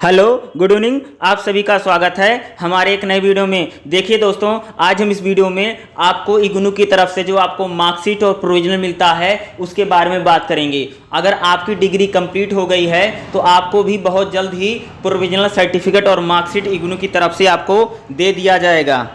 Hello, good evening. आप सभी का स्वागत है हमारे एक नए वीडियो में। देखिए दोस्तों, आज हम इस वीडियो में आपको इग्नू की तरफ से जो आपको मार्कशीट और प्रोविजनल मिलता है उसके बारे में बात करेंगे। अगर आपकी डिग्री कंप्लीट हो गई है तो आपको भी बहुत जल्द ही प्रोविजनल सर्टिफिकेट और मार्कशीट इग्नू की तरफ से आपको दे दिया जाएगा।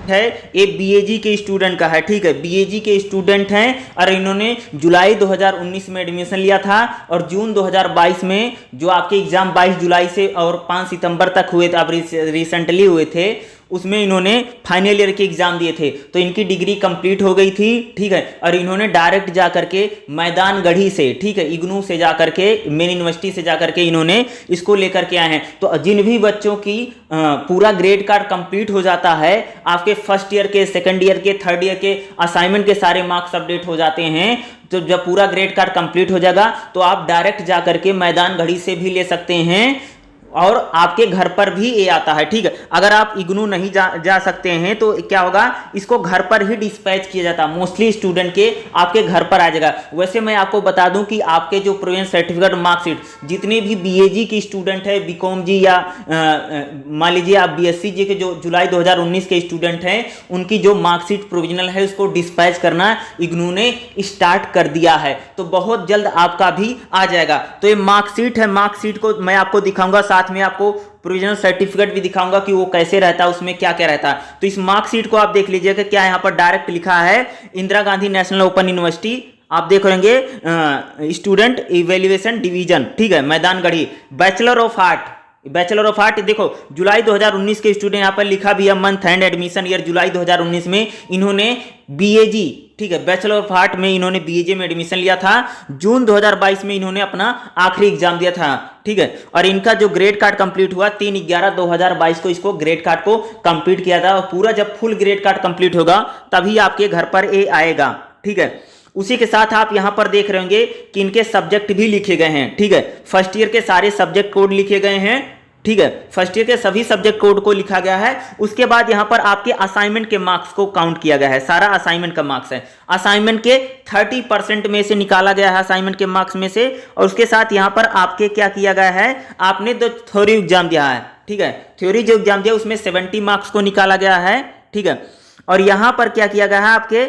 है ये बीएजी के स्टूडेंट का है, ठीक है। बीएजी के स्टूडेंट हैं और इन्होंने जुलाई 2019 में एडमिशन लिया था और जून 2022 में जो आपके एग्जाम 22 जुलाई से और 5 सितंबर तक हुए थे, अब रिसेंटली हुए थे, उसमें इन्होंने फाइनल ईयर के एग्जाम दिए थे। तो इनकी डिग्री कंप्लीट हो गई थी, ठीक है। और इन्होंने डायरेक्ट जा करके मैदान गढ़ी से, ठीक है, इग्नू से जा करके, मेन यूनिवर्सिटी से जा करके इन्होंने इसको लेकर के आए हैं। तो जिन भी बच्चों की पूरा ग्रेड कार्ड कंप्लीट हो जाता है, आपके फर्स्ट ईयर के, सेकंड ईयर के, थर्ड ईयर के असाइनमेंट के सारे मार्क्स अपडेट हो जाते हैं, तो जब पूरा ग्रेड कार्ड कंप्लीट हो जाएगा तो आप डायरेक्ट जा करके मैदान गढ़ी से भी ले सकते हैं और आपके घर पर भी ये आता है, ठीक है। अगर आप इग्नू नहीं जा सकते हैं तो क्या होगा, इसको घर पर ही डिस्पैच किया जाता है। मोस्टली स्टूडेंट के आपके घर पर आ जाएगा। वैसे मैं आपको बता दूं कि आपके जो प्रोविजनल सर्टिफिकेट मार्कशीट जितने भी बीएजी की स्टूडेंट है, बीकॉम जी या मान लीजिए आप बीएससी जी के जो जुलाई 2019 के स्टूडेंट हैं, उनकी जो मार्कशीट प्रोविजनल है उसको डिस्पैच करना इग्नू ने स्टार्ट कर दिया है। तो बहुत जल्द आपका भी आ जाएगा। तो ये मार्कशीट है, मार्कशीट को मैं आपको दिखाऊंगा, साथ में आपको प्रोविजनल सर्टिफिकेट भी दिखाऊंगा कि वो कैसे रहता है, उसमें क्या क्या रहता है। तो इस मार्कशीट को आप देख लीजिएगा, क्या यहाँ पर डायरेक्ट लिखा है, Indira Gandhi National Open University. आप देख रहेंगे स्टूडेंट इवेल्युएशन डिवीजन, ठीक है, Maidan Garhi, bachelor of art. Bachelor of art देखो जुलाई 2019 के स्टूडेंट, यहाँ पर लिखा भी है मंथ एंड एडमिशन ईयर जुलाई 2019 में इन्होंने बीएजी, ठीक है, बैचलर ऑफ आर्ट में इन्होंने बीएजी में एडमिशन लिया था। जून 2022 में इन्होंने अपना आखिरी एग्जाम दिया था, ठीक है। और इनका जो ग्रेड कार्ड कंप्लीट हुआ 3/11/2022 को इसको ग्रेड कार्ड को कंप्लीट किया था। और पूरा जब फुल ग्रेड कार्ड कंप्लीट होगा तभी आपके घर पर ये आएगा, ठीक है। उसी के साथ आप यहां पर देख रहे होंगे कि इनके सब्जेक्ट भी लिखे गए हैं, ठीक है। फर्स्ट ईयर के सारे सब्जेक्ट कोड लिखे गए हैं, ठीक है। फर्स्ट ईयर के सभी सब्जेक्ट कोड को लिखा गया है। उसके बाद यहां पर आपके असाइनमेंट के मार्क्स को काउंट किया गया है। सारा असाइनमेंट का मार्क्स है, असाइनमेंट के 30% में से निकाला गया है, असाइनमेंट के मार्क्स में से। और उसके साथ यहां पर आपके क्या किया गया है, आपने जो थ्योरी एग्जाम दिया है, ठीक है, थ्योरी जो एग्जाम दिया उसमें 70 मार्क्स को निकाला गया है, ठीक है। और यहां पर क्या किया गया है, आपके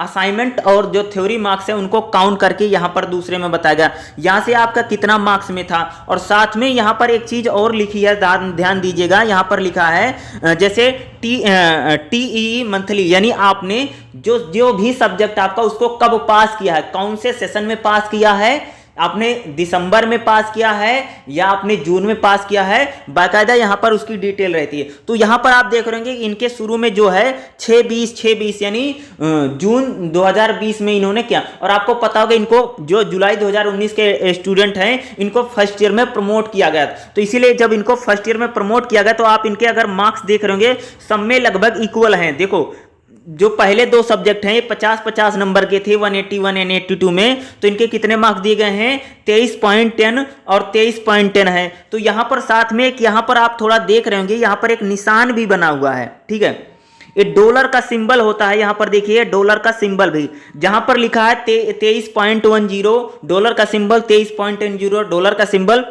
असाइनमेंट और जो थ्योरी मार्क्स है उनको काउंट करके यहां पर दूसरे में बताया गया यहां से आपका कितना मार्क्स में था। और साथ में यहां पर एक चीज और लिखी है, ध्यान दीजिएगा, यहां पर लिखा है जैसे टीईई मंथली, यानी आपने जो भी सब्जेक्ट आपका उसको कब पास किया है, कौन से सेशन में पास किया है, आपने दिसंबर में पास किया है या आपने जून में पास किया है, बाकायदा यहां पर उसकी डिटेल रहती है। तो यहां पर आप देख रहे होंगे इनके शुरू में जो है 6/20 यानी जून 2020 में इन्होंने किया। और आपको पता होगा इनको जो जुलाई 2019 के स्टूडेंट हैं इनको फर्स्ट ईयर में प्रमोट किया गया। तो इसीलिए जब इनको फर्स्ट ईयर में प्रमोट किया गया तो आप इनके अगर मार्क्स देख रहे होंगे सब में लगभग इक्वल हैं। देखो जो पहले दो सब्जेक्ट हैं ये 50-50 नंबर के थे, 181 एंड 82 में। तो इनके कितने मार्क्स दिए गए हैं, 23.10 और 23.10 है। तो यहां पर साथ में एक, यहां पर आप थोड़ा देख रहे होंगे, यहां पर एक निशान भी बना हुआ है, ठीक है। ये डॉलर का सिंबल होता है, यहां पर देखिए डॉलर का सिंबल भी, जहां पर लिखा है 23.10 डॉलर का सिंबल, 23.10 डॉलर का सिंबल,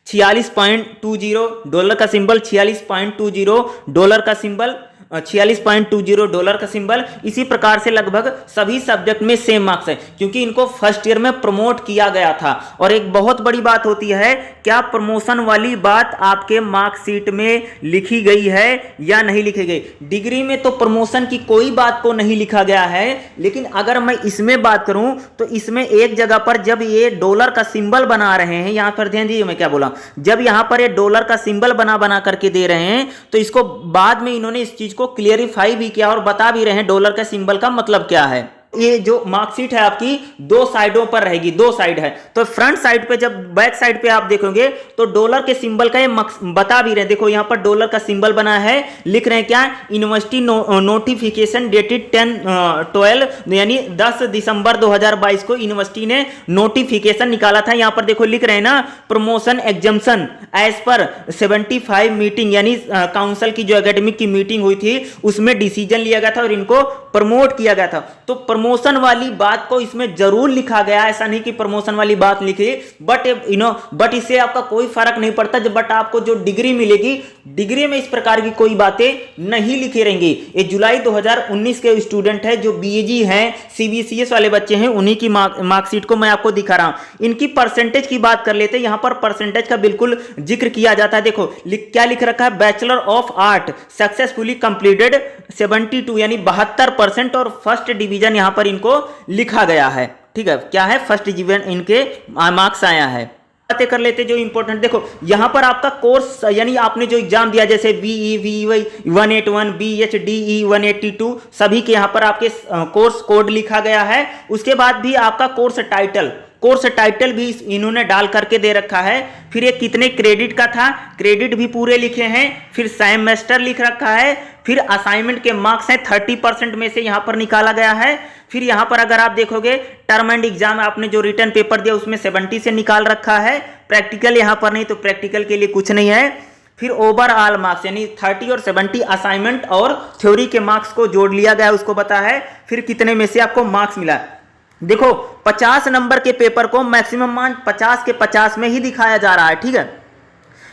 46.20 डॉलर का सिंबल, 46.20 डॉलर का सिंबल, 46.20 डॉलर का सिंबल। इसी प्रकार से लगभग सभी सब्जेक्ट में सेम मार्क्स है, क्योंकि इनको फर्स्ट ईयर में प्रमोट किया गया था। और एक बहुत बड़ी बात होती है, क्या प्रमोशन वाली बात आपके मार्कशीट में लिखी गई है या नहीं लिखी गई। डिग्री में तो प्रमोशन की कोई बात को नहीं लिखा गया है, लेकिन अगर मैं इसमें बात करूं तो इसमें एक जगह पर जब ये डॉलर का सिंबल बना रहे हैं, यहां पर ध्यान दीजिए मैं क्या बोला, जब यहां पर ये डॉलर का सिंबल बना करके दे रहे हैं तो इसको बाद में इन्होंने इस चीज को क्लियरिफाई भी किया और बता भी रहे हैं डॉलर के सिंबल का मतलब क्या है। ये जो मार्कशीट है आपकी दो साइडों पर रहेगी, दो साइड है। तो फ्रंट साइड पे, जब बैक साइड पे आप देखोगे तो डॉलर के सिंबल का ये बता भी रहे हैं। देखो यहां पर डॉलर का सिंबल बना है, लिख रहे हैं क्या, यूनिवर्सिटी नोटिफिकेशन डेटेड 10/12 यानी 10 दिसंबर 2022 को यूनिवर्सिटी ने नोटिफिकेशन निकाला था। यहां पर देखो लिख रहे हैं ना, promotion exemption as per 75 meeting, यानी काउंसिल की जो एकेडमिक की मीटिंग हुई थी उसमें डिसीजन लिया गया था और इनको प्रमोट किया गया था। तो प्रमोशन वाली बात को इसमें जरूर लिखा गया, ऐसा नहीं कि प्रमोशन वाली बात लिखी, बट इससे आपका कोई फर्क नहीं पड़ता। बट आपको जो डिग्री मिलेगी, डिग्री में इस प्रकार की कोई बातें नहीं लिखी रहेंगी। ये जुलाई 2019 के स्टूडेंट है जो बीएजी हैं, सीबीसीएस वाले बच्चे हैं, उन्हीं की मार्कशीट को मैं आपको दिखा रहा हूं। इनकी परसेंटेज की बात कर लेते हैं। यहां पर परसेंटेज का बिल्कुल जिक्र किया जाता है। देखो क्या लिख रखा है, bachelor of art successfully completed 72 यानी 72% और फर्स्ट डिवीजन यहां पर इनको लिखा गया है। ठीक है, क्या है, फर्स्ट डिवीजन इनके मार्क्स आया है। बातें कर लेते जो इंपॉर्टेंट, देखो यहां पर आपका कोर्स यानी आपने जो एग्जाम दिया जैसे बीई वीई 181 बीएचडीई 182 सभी के यहां पर आपके कोर्स कोड लिखा गया है। उसके बाद भी आपका कोर्स टाइटल भी इन्होंने डाल करके दे रखा है। फिर ये कितने क्रेडिट का था, क्रेडिट भी पूरे लिखे हैं। फिर सेमेस्टर लिख रखा है। फिर असाइनमेंट के मार्क्स हैं 30% में से यहां पर निकाला गया है। फिर यहां पर अगर आप देखोगे टर्म एंड एग्जाम आपने जो रिटर्न पेपर दिया उसमें 70 से निकाल रखा है। प्रैक्टिकल यहां पर नहीं, तो प्रैक्टिकल के लिए कुछ नहीं है। फिर ओवरऑल मार्क्स यानी 30 और 70 असाइनमेंट और थ्योरी के मार्क्स को जोड़ लिया गया, उसको पता है। फिर कितने में से आपको मार्क्स मिला, देखो 50 नंबर के पेपर को मैक्सिमम मान 50 के 50 में ही दिखाया जा रहा है। ठीक है,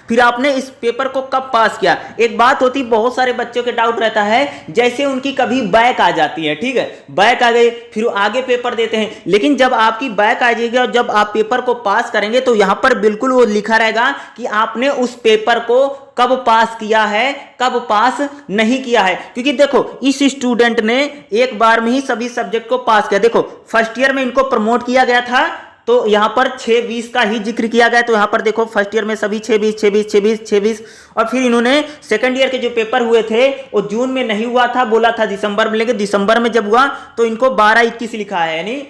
फिर आपने इस पेपर को कब पास किया। एक बात होती, बहुत सारे बच्चों के डाउट रहता है, जैसे उनकी कभी बैक आ जाती है, ठीक है, बैक आ गई फिर आगे पेपर देते हैं, लेकिन जब आपकी बैक आ जाएगी और जब आप पेपर को पास करेंगे तो यहां पर बिल्कुल वो लिखा रहेगा कि आपने उस पेपर को कब पास किया है, कब पास नहीं किया है। क्योंकि देखो इस स्टूडेंट ने एक बार में ही सभी सब्जेक्ट को पास किया। देखो फर्स्ट ईयर में इनको प्रमोट किया गया था तो यहां पर 6-20 का ही जिक्र किया गया। तो यहां पर देखो फर्स्ट ईयर में सभी 6-20 और फिर इन्होंने सेकंड ईयर के जो पेपर हुए थे वो जून में नहीं हुआ था, बोला था दिसंबर में, लेकिन दिसंबर में जब हुआ तो इनको 12-21 लिखा है, यानी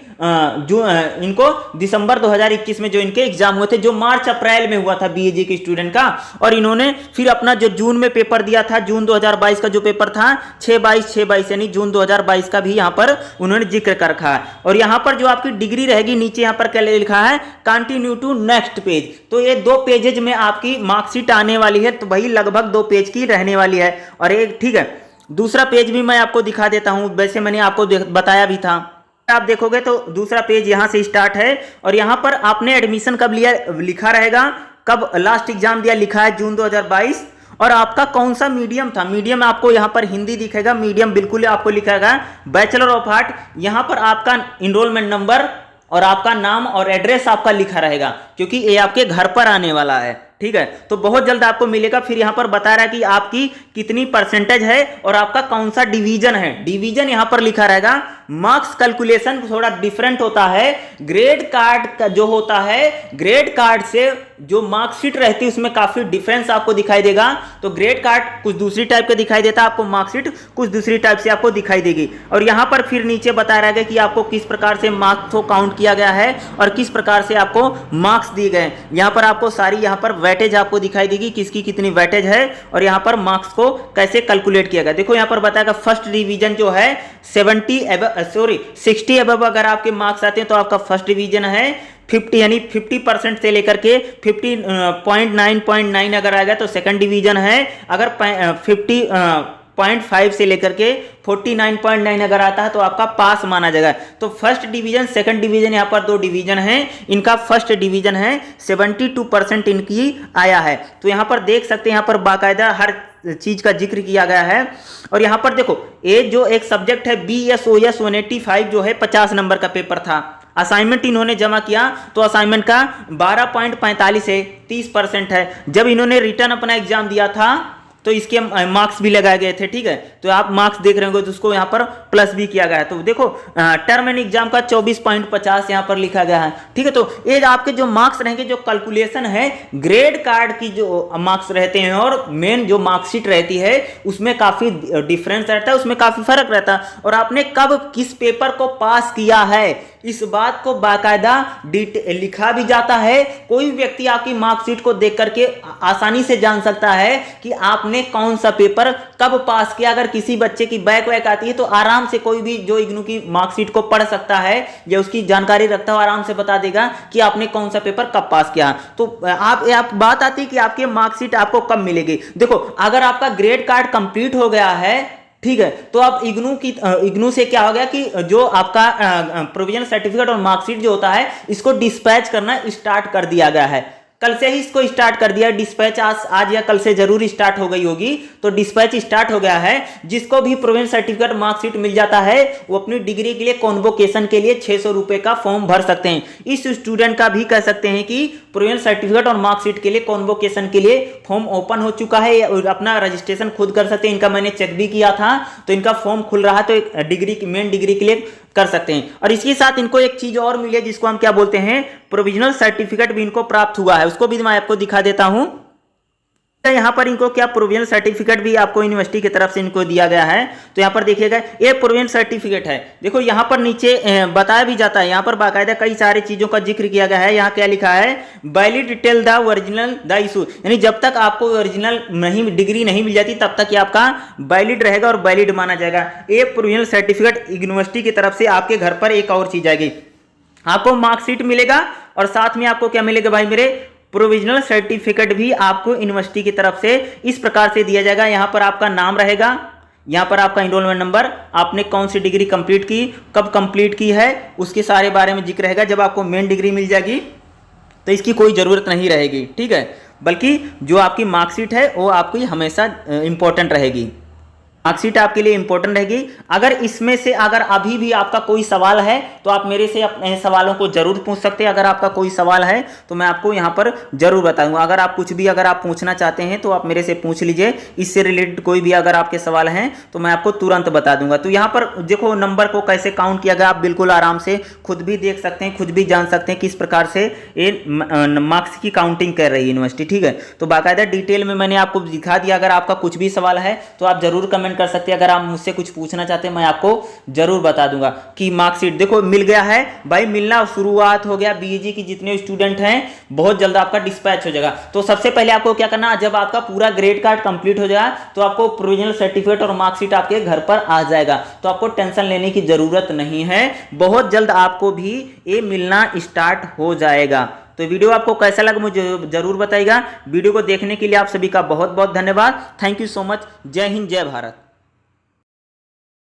इनको दिसंबर 2021 में जो इनके एग्जाम हुए थे, जो मार्च अप्रैल में हुआ था बीएजी के स्टूडेंट का। और इन्होंने फिर अपना जो जून में पेपर दिया था, जून 2022 का जो पेपर था 6-22 यानी जून 2022 का भी यहां पर उन्होंने जिक्र कर रखा है। और यहां पर जो आपकी डिग्री रहेगी नीचे यहां पर क्या लिखा है, कंटिन्यू टू नेक्स्ट पेज। तो ये 2 पेजेज में आपकी मार्कशीट आने वाली है, तो वही लगभग 2 पेज की रहने वाली है। और एक ठीक है, दूसरा पेज भी मैं आपको दिखा देता हूं, वैसे मैंने आपको बताया भी था। आप देखोगे तो दूसरा पेज यहां से स्टार्ट है और यहां पर आपने एडमिशन कब लिया लिखा रहेगा, कब लास्ट एग्जाम दिया लिखा है जून 2022, और आपका कौन सा मीडियम था। मीडियम आपको यहां पर हिंदी दिखेगा, मीडियम बिल्कुल आपको लिखेगा बैचलर ऑफ आर्ट। यहां पर आपका इनरोलमेंट नंबर और आपका नाम और एड्रेस आपका लिखा रहेगा, क्योंकि ये आपके घर पर आने वाला है। ठीक है, तो बहुत जल्द आपको मिलेगा। फिर यहां पर बता रहा है कि आपकी कितनी परसेंटेज है और आपका कौन सा डिवीजन है। डिवीजन यहां पर लिखा रहेगा। मार्क्स कैलकुलेशन थोड़ा डिफरेंट होता है। ग्रेड कार्ड का जो होता है, ग्रेड कार्ड से जो मार्कशीट रहती है उसमें काफी डिफरेंस आपको दिखाई देगा। तो ग्रेड कार्ड कुछ दूसरी टाइप का दिखाई देता है, आपको मार्कशीट कुछ दूसरी टाइप से आपको दिखाई देगी। और यहां पर फिर नीचे बता रहा है कि आपको किस प्रकार से मार्क्स को काउंट किया गया है और किस प्रकार से आपको मार्क्स दिए गए। यहां पर आपको सारी यहां पर वेटेज आपको दिखाई देगी, किसकी कितनी वेटेज है और यहां पर मार्क्स को कैसे कैलकुलेट किया गया। देखो यहां पर बताएगा फर्स्ट डिवीजन जो है 60 अबव अगर आपके मार्क्स आते हैं तो आपका फर्स्ट डिवीजन है। 50 यानी 50% से लेकर के 50.9 अगर आएगा तो सेकंड डिवीजन है। अगर 50.5 से लेकर के 49.9 अगर आता है तो आपका पास माना जाएगा। तो फर्स्ट डिवीजन सेकंड डिवीजन यहाँ पर 2 डिवीजन है। इनका फर्स्ट डिवीजन है 72% इनकी आया है। तो यहाँ पर देख सकते हैं, यहाँ पर बाकायदा हर चीज का जिक्र किया गया है। और यहाँ पर देखो ये जो एक सब्जेक्ट है BSOS 185 जो है 50 नंबर का पेपर था। असाइनमेंट इन्होंने जमा किया तो असाइनमेंट का 12.45 है, 30% है। जब इन्होंने रिटर्न अपना एग्जाम दिया था तो इसके मार्क्स भी लगाए गए थे। ठीक है, तो आप मार्क्स देख रहे होंगे तो उसको यहाँ पर प्लस भी किया गया है। तो देखो टर्म एंड एग्जाम का 24.50 यहाँ पर लिखा गया है। ठीक है, तो ये आपके जो मार्क्स रहेंगे, जो कैलकुलेशन है ग्रेड कार्ड की जो मार्क्स रहते हैं और मेन जो मार्कशीट रहती है उसमें काफी डिफरेंस रहता है, उसमें काफी फर्क रहता है। और आपने कब किस पेपर को पास किया है इस बात को बाकायदा लिखा भी जाता है। कोई व्यक्ति आपकी मार्कशीट को देख करके आसानी से जान सकता है कि आपने कौन सा पेपर कब पास किया। अगर किसी बच्चे की बैक वैक आती है तो आराम से कोई भी जो इग्नू की मार्कशीट को पढ़ सकता है या उसकी जानकारी रखता है, आराम से बता देगा कि आपने कौन सा पेपर कब पास किया। तो आप बात आती है कि आपकी मार्कशीट आपको कब मिलेगी। देखो अगर आपका ग्रेड कार्ड कंप्लीट हो गया है ठीक है। तो अब इग्नू से क्या हो गया कि जो आपका प्रोविजनल सर्टिफिकेट और मार्कशीट जो होता है इसको डिस्पैच करना स्टार्ट कर दिया गया है। कल से ही इसको स्टार्ट कर दिया। डिस्पैच आज या कल से जरूर स्टार्ट हो गई होगी। तो डिस्पैच स्टार्ट हो गया है। जिसको भी प्रोविजनल सर्टिफिकेट मार्कशीट मिल जाता है वो अपनी डिग्री के लिए कॉन्वोकेशन के लिए 600 रुपए का फॉर्म भर सकते हैं। इस स्टूडेंट का भी कह सकते हैं कि प्रोविजनल सर्टिफिकेट और मार्कशीट के लिए कॉन्वोकेशन के लिए फॉर्म ओपन हो चुका है और अपना रजिस्ट्रेशन खुद कर सकते हैं। इनका मैंने चेक भी किया था तो इनका फॉर्म खुल रहा है, तो एक डिग्री मेन डिग्री के लिए कर सकते हैं। और इसके साथ इनको एक चीज और मिली है जिसको हम क्या बोलते हैं, प्रोविजनल सर्टिफिकेट भी इनको प्राप्त हुआ है। उसको भी मैं आपको दिखा देता हूं। यहाँ पर इनको क्या प्रोविजनल सर्टिफिकेट भी आपको यूनिवर्सिटी की तरफ से इनको दिया गया है। तो यहाँ पर देखिएगा ये प्रोविजनल सर्टिफिकेट है। देखो यहाँ पर नीचे बताया भी जाता है, यहाँ पर बाकायदा कई सारी चीजों का जिक्र किया गया है। यहाँ क्या लिखा है, valid till the original the issue, यानी जब तक आपको ओरिजिनल डिग्री नहीं मिल जाती तब तक ये आपका वैलिड रहेगा और वैलिड माना जाएगा। ये प्रोविजनल सर्टिफिकेट यूनिवर्सिटी की तरफ से आपके घर पर एक और चीज आएगी, आपको मार्कशीट मिलेगा और साथ में आपको क्या मिलेगा भाई मेरे, प्रोविजनल सर्टिफिकेट भी आपको यूनिवर्सिटी की तरफ से इस प्रकार से दिया जाएगा। यहां पर आपका नाम रहेगा, यहां पर आपका इनरोलमेंट नंबर, आपने कौन सी डिग्री कंप्लीट की, कब कंप्लीट की है, उसके सारे बारे में जिक्र रहेगा। जब आपको मेन डिग्री मिल जाएगी तो इसकी कोई ज़रूरत नहीं रहेगी, ठीक है। बल्कि जो आपकी मार्कशीट है वो आपकी हमेशा इंपॉर्टेंट रहेगी। मार्कशीट आपके लिए इंपॉर्टेंट रहेगी। अगर इसमें से अगर अभी भी आपका कोई सवाल है तो आप मेरे से अपने सवालों को जरूर पूछ सकते हैं। अगर आपका कोई सवाल है तो मैं आपको यहाँ पर जरूर बताऊंगा। अगर आप कुछ भी अगर आप पूछना चाहते हैं तो आप मेरे से पूछ लीजिए। इससे रिलेटेड कोई भी अगर आपके सवाल हैं तो मैं आपको तुरंत बता दूंगा। तो यहाँ पर देखो नंबर को कैसे काउंट किया गया, आप बिल्कुल आराम से खुद भी देख सकते हैं, खुद भी जान सकते हैं किस प्रकार से ये मार्क्स की काउंटिंग कर रही है यूनिवर्सिटी, ठीक है। तो बाकायदा डिटेल में मैंने आपको दिखा दिया। अगर आपका कुछ भी सवाल है तो आप जरूर कमेंट कर सकते हैं। अगर आप मुझसे कुछ पूछना चाहते हैं मैं आपको जरूर बता दूंगा कि मार्कशीट देखो मिल गया है भाई, मिलना शुरुआत हो गया। बीएजी की जितने स्टूडेंट हैं बहुत जल्द आपका डिस्पैच हो जाएगा। तो सबसे पहले आपको क्या करना, जब आपका पूरा ग्रेड कार्ड कंप्लीट हो जाएगा तो आपको प्रोविजनल सर्टिफिकेट और मार्कशीट आपके घर पर आ जाएगा। तो आपको टेंशन लेने की जरूरत नहीं है, बहुत जल्द आपको भी ये मिलना स्टार्ट हो जाएगा। तो वीडियो आपको कैसा लगा मुझे जरूर बताइएगा। वीडियो को देखने के लिए आप सभी का बहुत बहुत धन्यवाद। Thank you so much. जय हिंद, जय भारत।